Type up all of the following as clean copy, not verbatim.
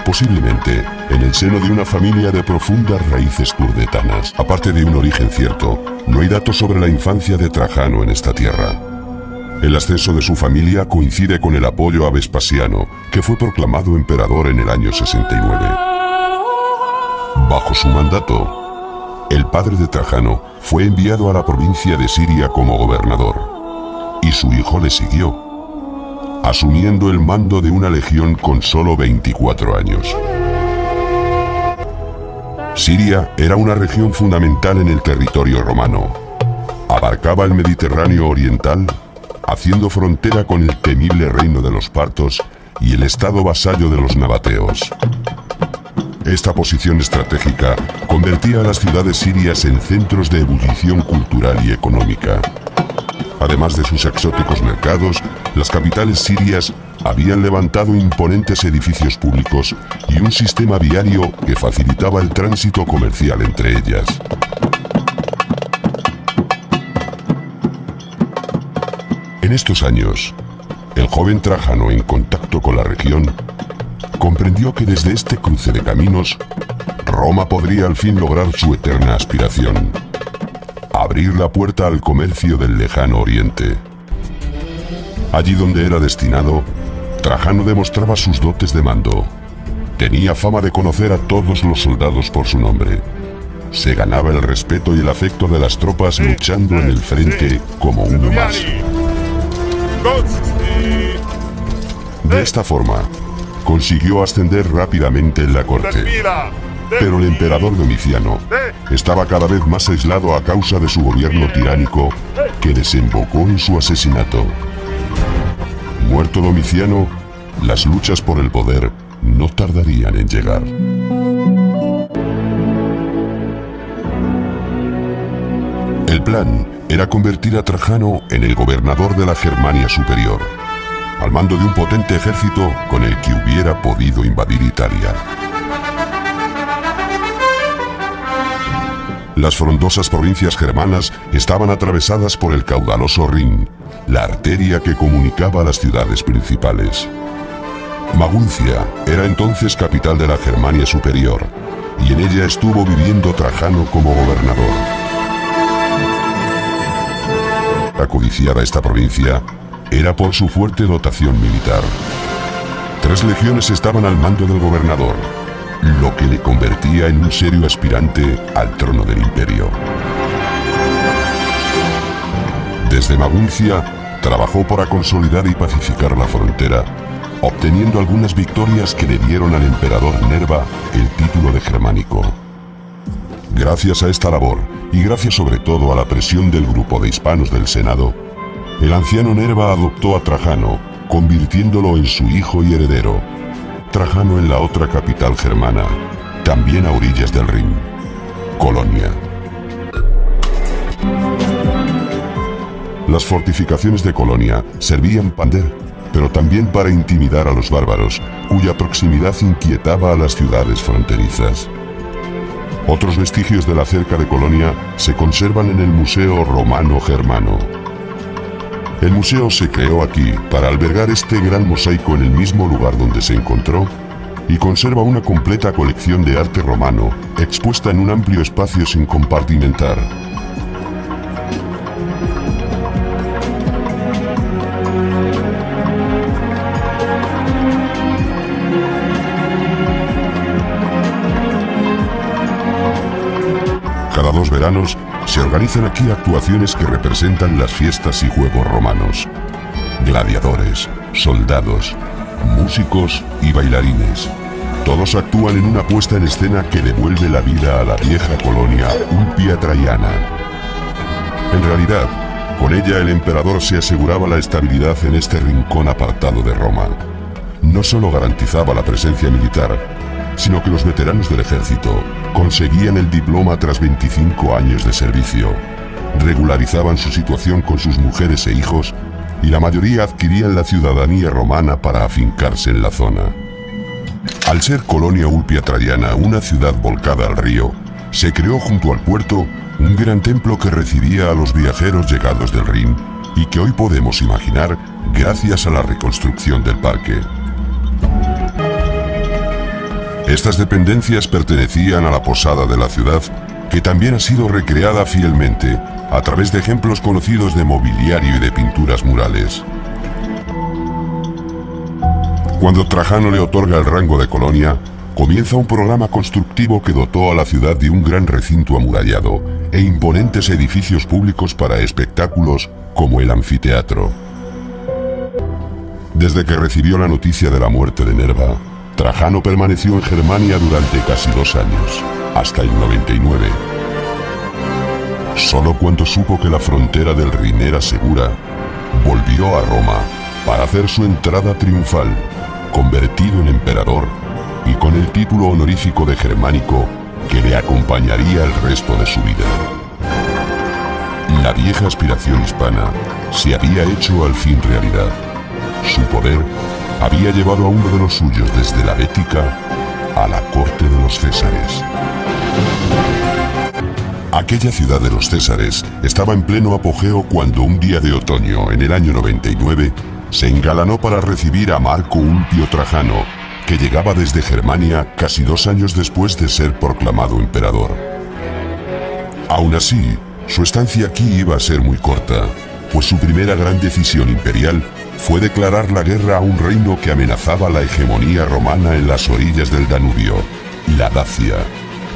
posiblemente en el seno de una familia de profundas raíces turdetanas. Aparte de un origen cierto, no hay datos sobre la infancia de Trajano en esta tierra. El ascenso de su familia coincide con el apoyo a Vespasiano, que fue proclamado emperador en el año 69. Bajo su mandato, el padre de Trajano fue enviado a la provincia de Siria como gobernador, y su hijo le siguió, asumiendo el mando de una legión con solo 24 años. Siria era una región fundamental en el territorio romano. Abarcaba el Mediterráneo oriental, haciendo frontera con el temible reino de los partos y el estado vasallo de los nabateos. Esta posición estratégica convertía a las ciudades sirias en centros de ebullición cultural y económica. Además de sus exóticos mercados, las capitales sirias habían levantado imponentes edificios públicos y un sistema viario que facilitaba el tránsito comercial entre ellas. En estos años, el joven Trajano, en contacto con la región, comprendió que desde este cruce de caminos, Roma podría al fin lograr su eterna aspiración: abrir la puerta al comercio del lejano oriente. Allí donde era destinado, Trajano demostraba sus dotes de mando. Tenía fama de conocer a todos los soldados por su nombre. Se ganaba el respeto y el afecto de las tropas luchando en el frente como uno más. De esta forma, consiguió ascender rápidamente en la corte. Pero el emperador Domiciano estaba cada vez más aislado a causa de su gobierno tiránico, que desembocó en su asesinato. Muerto Domiciano, las luchas por el poder no tardarían en llegar. El plan era convertir a Trajano en el gobernador de la Germania Superior, al mando de un potente ejército con el que hubiera podido invadir Italia. Las frondosas provincias germanas estaban atravesadas por el caudaloso Rin, la arteria que comunicaba las ciudades principales. Maguncia era entonces capital de la Germania Superior, y en ella estuvo viviendo Trajano como gobernador. La codiciada esta provincia era por su fuerte dotación militar. 3 legiones estaban al mando del gobernador, lo que le convertía en un serio aspirante al trono del imperio. Desde Maguncia, trabajó para consolidar y pacificar la frontera, obteniendo algunas victorias que le dieron al emperador Nerva el título de germánico. Gracias a esta labor, y gracias sobre todo a la presión del grupo de hispanos del Senado, el anciano Nerva adoptó a Trajano, convirtiéndolo en su hijo y heredero. Trajano en la otra capital germana, también a orillas del Rin, Colonia. Las fortificaciones de Colonia servían pero también para intimidar a los bárbaros, cuya proximidad inquietaba a las ciudades fronterizas. Otros vestigios de la cerca de Colonia se conservan en el Museo Romano Germano. El museo se creó aquí para albergar este gran mosaico en el mismo lugar donde se encontró, y conserva una completa colección de arte romano, expuesta en un amplio espacio sin compartimentar. Cada 2 veranos se organizan aquí actuaciones que representan las fiestas y juegos romanos. Gladiadores, soldados, músicos y bailarines. Todos actúan en una puesta en escena que devuelve la vida a la vieja Colonia Ulpia Traiana. En realidad, con ella el emperador se aseguraba la estabilidad en este rincón apartado de Roma. No solo garantizaba la presencia militar, sino que los veteranos del ejército conseguían el diploma tras 25 años de servicio, regularizaban su situación con sus mujeres e hijos, y la mayoría adquirían la ciudadanía romana para afincarse en la zona. Al ser Colonia Ulpia Traiana una ciudad volcada al río, se creó junto al puerto un gran templo que recibía a los viajeros llegados del Rin, y que hoy podemos imaginar gracias a la reconstrucción del parque. Estas dependencias pertenecían a la posada de la ciudad, que también ha sido recreada fielmente a través de ejemplos conocidos de mobiliario y de pinturas murales. Cuando Trajano le otorga el rango de colonia, comienza un programa constructivo que dotó a la ciudad de un gran recinto amurallado e imponentes edificios públicos para espectáculos como el anfiteatro. Desde que recibió la noticia de la muerte de Nerva, Trajano permaneció en Germania durante casi 2 años, hasta el 99. Solo cuando supo que la frontera del Rin era segura, volvió a Roma para hacer su entrada triunfal, convertido en emperador y con el título honorífico de germánico que le acompañaría el resto de su vida. La vieja aspiración hispana se había hecho al fin realidad. Su poder había llevado a uno de los suyos desde la Bética a la corte de los Césares. Aquella ciudad de los Césares estaba en pleno apogeo cuando un día de otoño, en el año 99, se engalanó para recibir a Marco Ulpio Trajano, que llegaba desde Germania casi 2 años después de ser proclamado emperador. Aún así, su estancia aquí iba a ser muy corta, pues su primera gran decisión imperial fue declarar la guerra a un reino que amenazaba la hegemonía romana en las orillas del Danubio, la Dacia,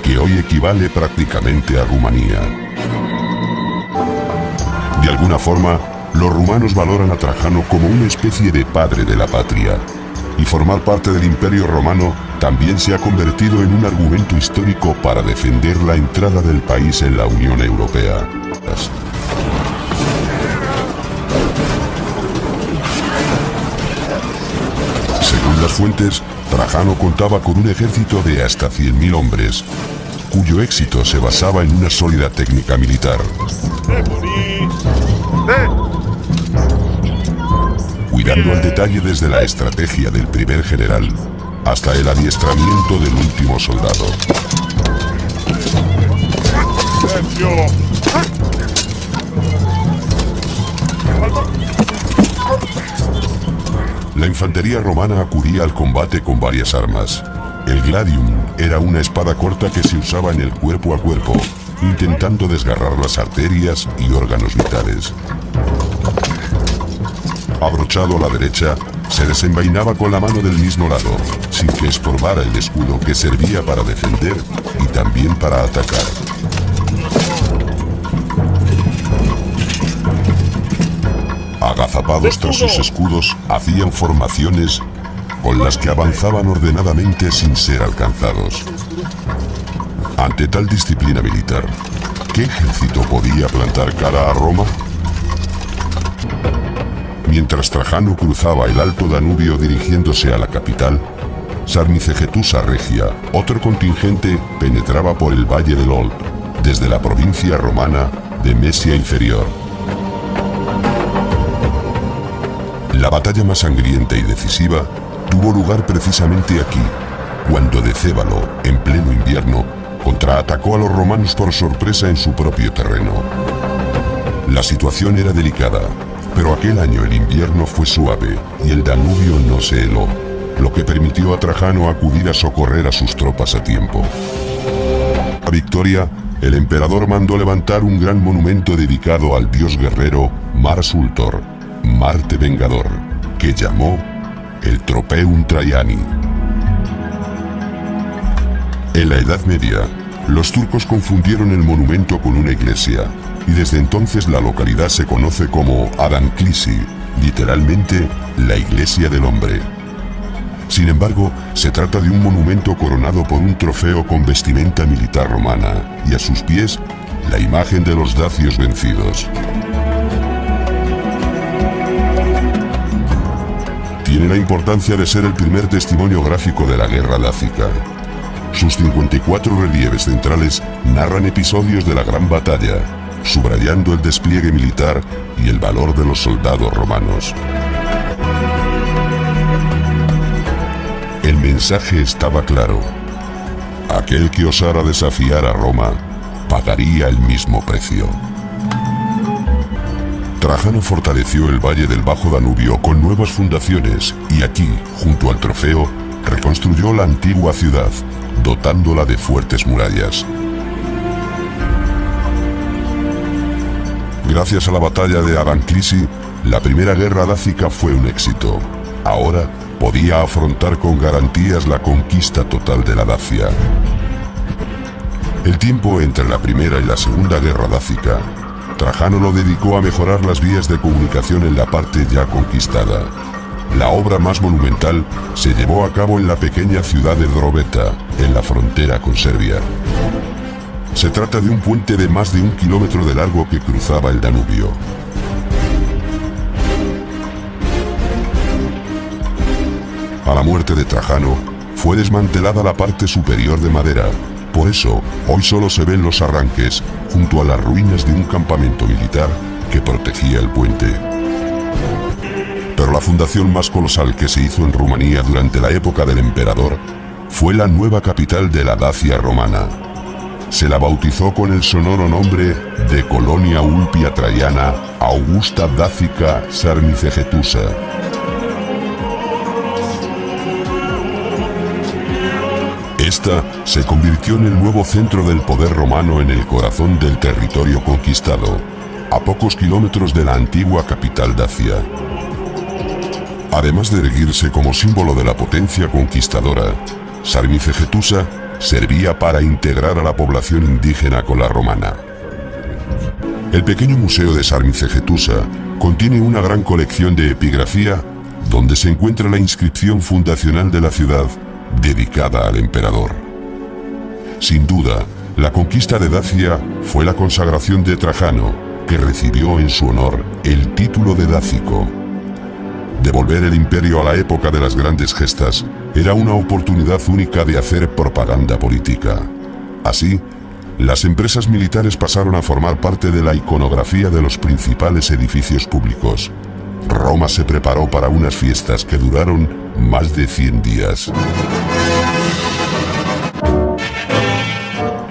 que hoy equivale prácticamente a Rumanía. De alguna forma, los rumanos valoran a Trajano como una especie de padre de la patria, y formar parte del Imperio Romano también se ha convertido en un argumento histórico para defender la entrada del país en la Unión Europea. Según las fuentes, Trajano contaba con un ejército de hasta 100.000 hombres, cuyo éxito se basaba en una sólida técnica militar. Cuidando al detalle desde la estrategia del primer general hasta el adiestramiento del último soldado. La infantería romana acudía al combate con varias armas. El gladium era una espada corta que se usaba en el cuerpo a cuerpo, intentando desgarrar las arterias y órganos vitales. Abrochado a la derecha, se desenvainaba con la mano del mismo lado, sin que estorbara el escudo que servía para defender y también para atacar. Agazapados tras sus escudos, hacían formaciones con las que avanzaban ordenadamente sin ser alcanzados. Ante tal disciplina militar, ¿qué ejército podía plantar cara a Roma? Mientras Trajano cruzaba el Alto Danubio dirigiéndose a la capital, Sarmicegetusa Regia, otro contingente, penetraba por el Valle del Olt, desde la provincia romana de Mesia Inferior. La batalla más sangrienta y decisiva tuvo lugar precisamente aquí, cuando Decébalo, en pleno invierno, contraatacó a los romanos por sorpresa en su propio terreno. La situación era delicada, pero aquel año el invierno fue suave y el Danubio no se heló, lo que permitió a Trajano acudir a socorrer a sus tropas a tiempo. A victoria, el emperador mandó levantar un gran monumento dedicado al dios guerrero Mars Ultor, Marte Vengador, que llamó el Tropeum Traiani. En la Edad Media, los turcos confundieron el monumento con una iglesia, y desde entonces la localidad se conoce como Adamklisi, literalmente la iglesia del hombre. Sin embargo, se trata de un monumento coronado por un trofeo con vestimenta militar romana, y a sus pies, la imagen de los dacios vencidos. Tiene la importancia de ser el primer testimonio gráfico de la guerra dácica. Sus 54 relieves centrales narran episodios de la gran batalla, subrayando el despliegue militar y el valor de los soldados romanos. El mensaje estaba claro: aquel que osara desafiar a Roma pagaría el mismo precio. Trajano fortaleció el valle del Bajo Danubio con nuevas fundaciones y aquí, junto al trofeo, reconstruyó la antigua ciudad, dotándola de fuertes murallas. Gracias a la batalla de Abanclisi, la primera guerra dácica fue un éxito. Ahora podía afrontar con garantías la conquista total de la Dacia. El tiempo entre la primera y la segunda guerra dácica, Trajano lo dedicó a mejorar las vías de comunicación en la parte ya conquistada. La obra más monumental se llevó a cabo en la pequeña ciudad de Drobeta, en la frontera con Serbia. Se trata de un puente de más de 1 kilómetro de largo que cruzaba el Danubio. A la muerte de Trajano, fue desmantelada la parte superior de madera. Por eso, hoy solo se ven los arranques, junto a las ruinas de un campamento militar que protegía el puente. Pero la fundación más colosal que se hizo en Rumanía durante la época del emperador fue la nueva capital de la Dacia romana. Se la bautizó con el sonoro nombre de Colonia Ulpia Traiana Augusta Dacica Sarmizegetusa. Esta se convirtió en el nuevo centro del poder romano en el corazón del territorio conquistado, a pocos kilómetros de la antigua capital dacia. Además de erguirse como símbolo de la potencia conquistadora, Sarmizegetusa servía para integrar a la población indígena con la romana. El pequeño museo de Sarmizegetusa contiene una gran colección de epigrafía donde se encuentra la inscripción fundacional de la ciudad dedicada al emperador. Sin duda, la conquista de Dacia fue la consagración de Trajano, que recibió en su honor el título de dácico. Devolver el imperio a la época de las grandes gestas era una oportunidad única de hacer propaganda política. Así, las empresas militares pasaron a formar parte de la iconografía de los principales edificios públicos. Roma se preparó para unas fiestas que duraron más de 100 días.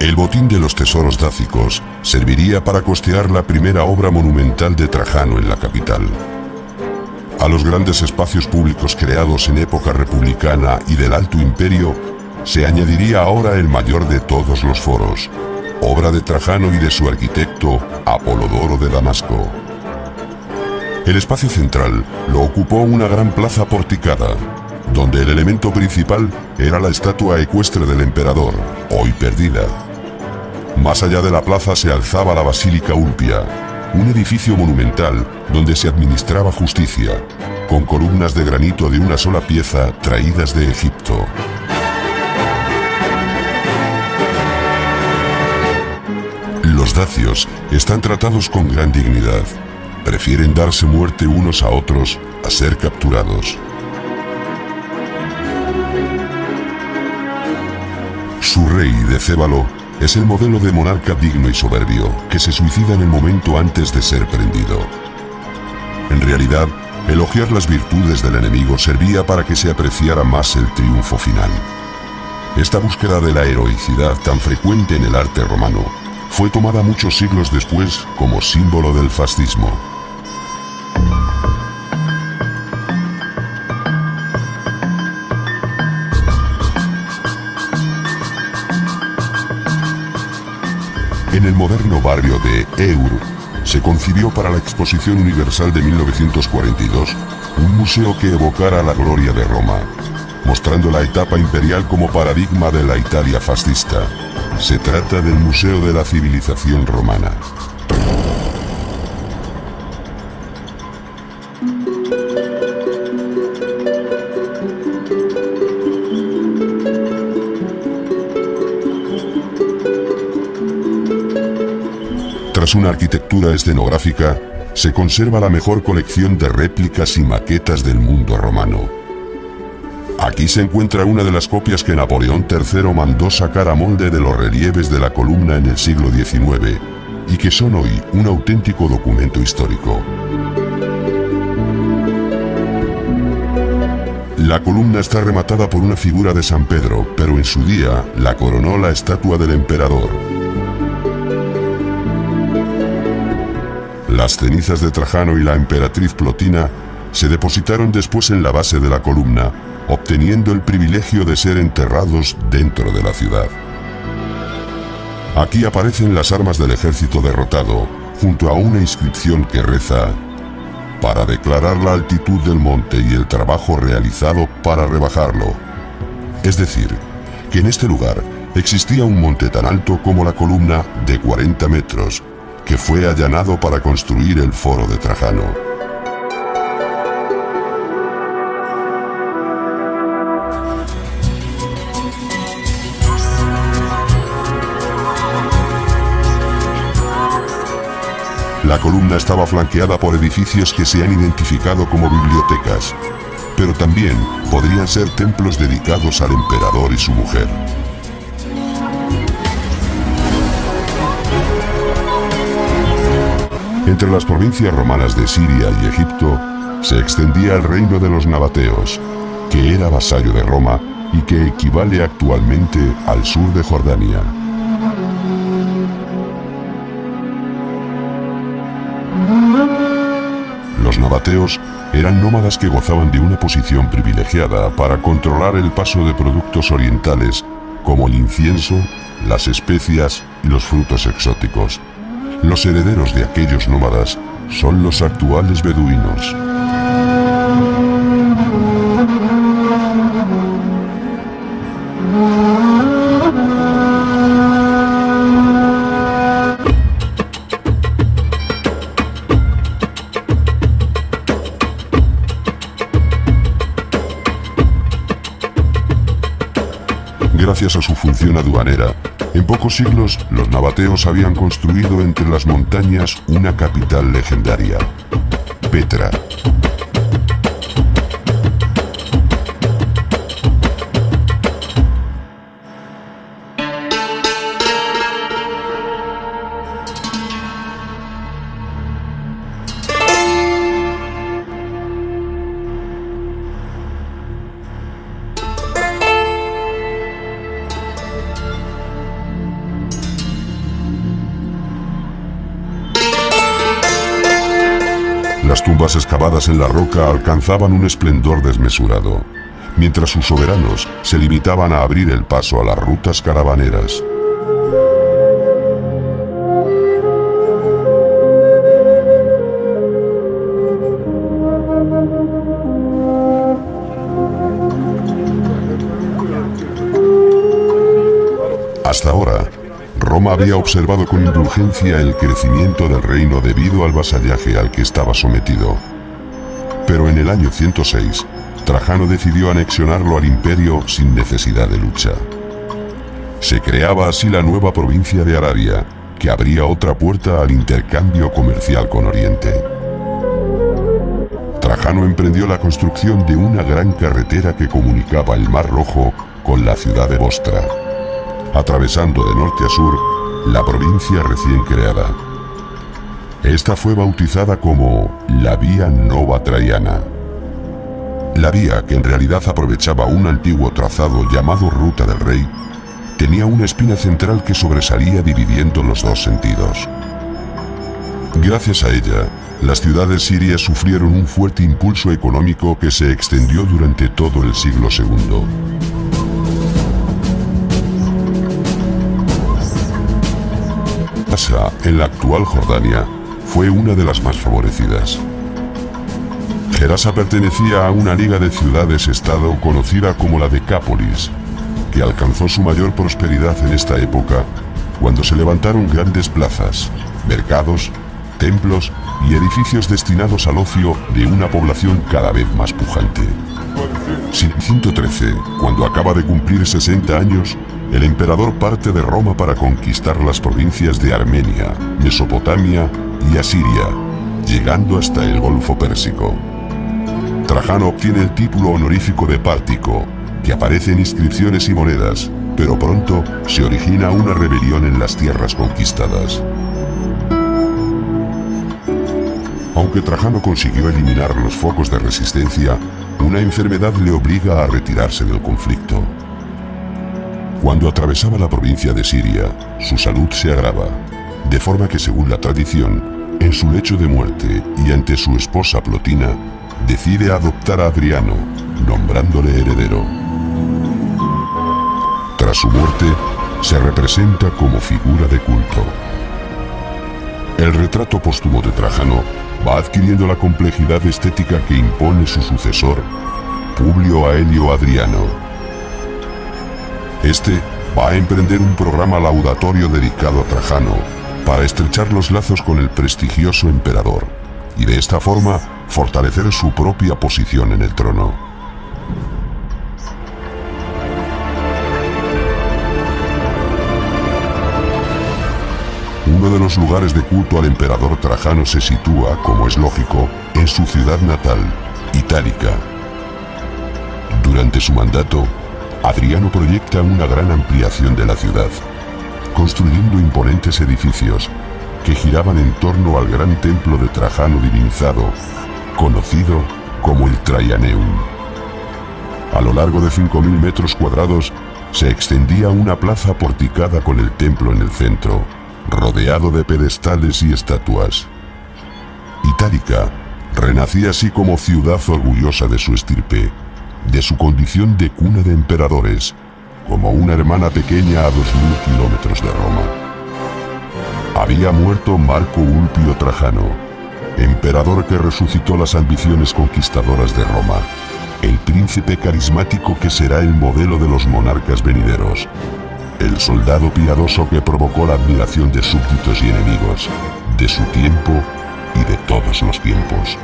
El botín de los tesoros dácicos serviría para costear la primera obra monumental de Trajano en la capital. A los grandes espacios públicos creados en época republicana y del Alto Imperio, se añadiría ahora el mayor de todos los foros, obra de Trajano y de su arquitecto Apolodoro de Damasco. El espacio central lo ocupó una gran plaza porticada, donde el elemento principal era la estatua ecuestre del emperador, hoy perdida. Más allá de la plaza se alzaba la Basílica Ulpia, un edificio monumental donde se administraba justicia, con columnas de granito de una sola pieza traídas de Egipto. Los dacios están tratados con gran dignidad. Prefieren darse muerte unos a otros a ser capturados. Su rey, Decébalo, es el modelo de monarca digno y soberbio que se suicida en el momento antes de ser prendido. En realidad, elogiar las virtudes del enemigo servía para que se apreciara más el triunfo final. Esta búsqueda de la heroicidad tan frecuente en el arte romano fue tomada muchos siglos después como símbolo del fascismo. En el moderno barrio de Eur, se concibió para la Exposición Universal de 1942 un museo que evocara la gloria de Roma, mostrando la etapa imperial como paradigma de la Italia fascista. Se trata del Museo de la Civilización Romana. Tras una arquitectura escenográfica, se conserva la mejor colección de réplicas y maquetas del mundo romano. Aquí se encuentra una de las copias que Napoleón III mandó sacar a molde de los relieves de la columna en el siglo XIX, y que son hoy un auténtico documento histórico. La columna está rematada por una figura de San Pedro, pero en su día la coronó la estatua del emperador. Las cenizas de Trajano y la emperatriz Plotina se depositaron después en la base de la columna, obteniendo el privilegio de ser enterrados dentro de la ciudad. Aquí aparecen las armas del ejército derrotado, junto a una inscripción que reza: para declarar la altitud del monte y el trabajo realizado para rebajarlo. Es decir, que en este lugar existía un monte tan alto como la columna de 40 metros, que fue allanado para construir el foro de Trajano. La columna estaba flanqueada por edificios que se han identificado como bibliotecas, pero también podrían ser templos dedicados al emperador y su mujer. Entre las provincias romanas de Siria y Egipto se extendía el reino de los nabateos, que era vasallo de Roma y que equivale actualmente al sur de Jordania. Los nabateos eran nómadas que gozaban de una posición privilegiada para controlar el paso de productos orientales como el incienso, las especias y los frutos exóticos. Los herederos de aquellos nómadas son los actuales beduinos. Gracias a su función aduanera, en pocos siglos los nabateos habían construido entre las montañas una capital legendaria, Petra. Las tumbas excavadas en la roca alcanzaban un esplendor desmesurado, mientras sus soberanos se limitaban a abrir el paso a las rutas caravaneras. Hasta ahora, Roma había observado con indulgencia el crecimiento del reino debido al vasallaje al que estaba sometido. Pero en el año 106, Trajano decidió anexionarlo al imperio sin necesidad de lucha. Se creaba así la nueva provincia de Arabia, que abría otra puerta al intercambio comercial con Oriente. Trajano emprendió la construcción de una gran carretera que comunicaba el Mar Rojo con la ciudad de Bostra, atravesando de norte a sur la provincia recién creada. Esta fue bautizada como la Vía Nova Traiana. La vía, que en realidad aprovechaba un antiguo trazado llamado Ruta del Rey, tenía una espina central que sobresalía dividiendo los dos sentidos. Gracias a ella, las ciudades sirias sufrieron un fuerte impulso económico que se extendió durante todo el siglo II. Gerasa, en la actual Jordania, fue una de las más favorecidas. Gerasa pertenecía a una liga de ciudades-estado conocida como la Decápolis, que alcanzó su mayor prosperidad en esta época, cuando se levantaron grandes plazas, mercados, templos y edificios destinados al ocio de una población cada vez más pujante. En 113, cuando acaba de cumplir 60 años, el emperador parte de Roma para conquistar las provincias de Armenia, Mesopotamia y Asiria, llegando hasta el Golfo Pérsico. Trajano obtiene el título honorífico de Pártico, que aparece en inscripciones y monedas, pero pronto se origina una rebelión en las tierras conquistadas. Aunque Trajano consiguió eliminar los focos de resistencia, una enfermedad le obliga a retirarse del conflicto. Cuando atravesaba la provincia de Siria, su salud se agrava, de forma que, según la tradición, en su lecho de muerte y ante su esposa Plotina, decide adoptar a Adriano, nombrándole heredero. Tras su muerte, se representa como figura de culto. El retrato póstumo de Trajano va adquiriendo la complejidad estética que impone su sucesor, Publio Aelio Adriano. Este va a emprender un programa laudatorio dedicado a Trajano para estrechar los lazos con el prestigioso emperador y de esta forma fortalecer su propia posición en el trono. Uno de los lugares de culto al emperador Trajano se sitúa, como es lógico, en su ciudad natal, Itálica. Durante su mandato, Adriano proyecta una gran ampliación de la ciudad, construyendo imponentes edificios que giraban en torno al gran templo de Trajano divinizado, conocido como el Traianeum. A lo largo de 5.000 metros cuadrados se extendía una plaza porticada con el templo en el centro, rodeado de pedestales y estatuas. Itálica renacía así como ciudad orgullosa de su estirpe, de su condición de cuna de emperadores, como una hermana pequeña a 2.000 kilómetros de Roma. Había muerto Marco Ulpio Trajano, emperador que resucitó las ambiciones conquistadoras de Roma, el príncipe carismático que será el modelo de los monarcas venideros, el soldado piadoso que provocó la admiración de súbditos y enemigos, de su tiempo y de todos los tiempos.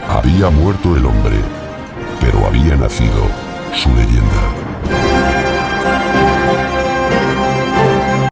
Había muerto el hombre, pero había nacido su leyenda.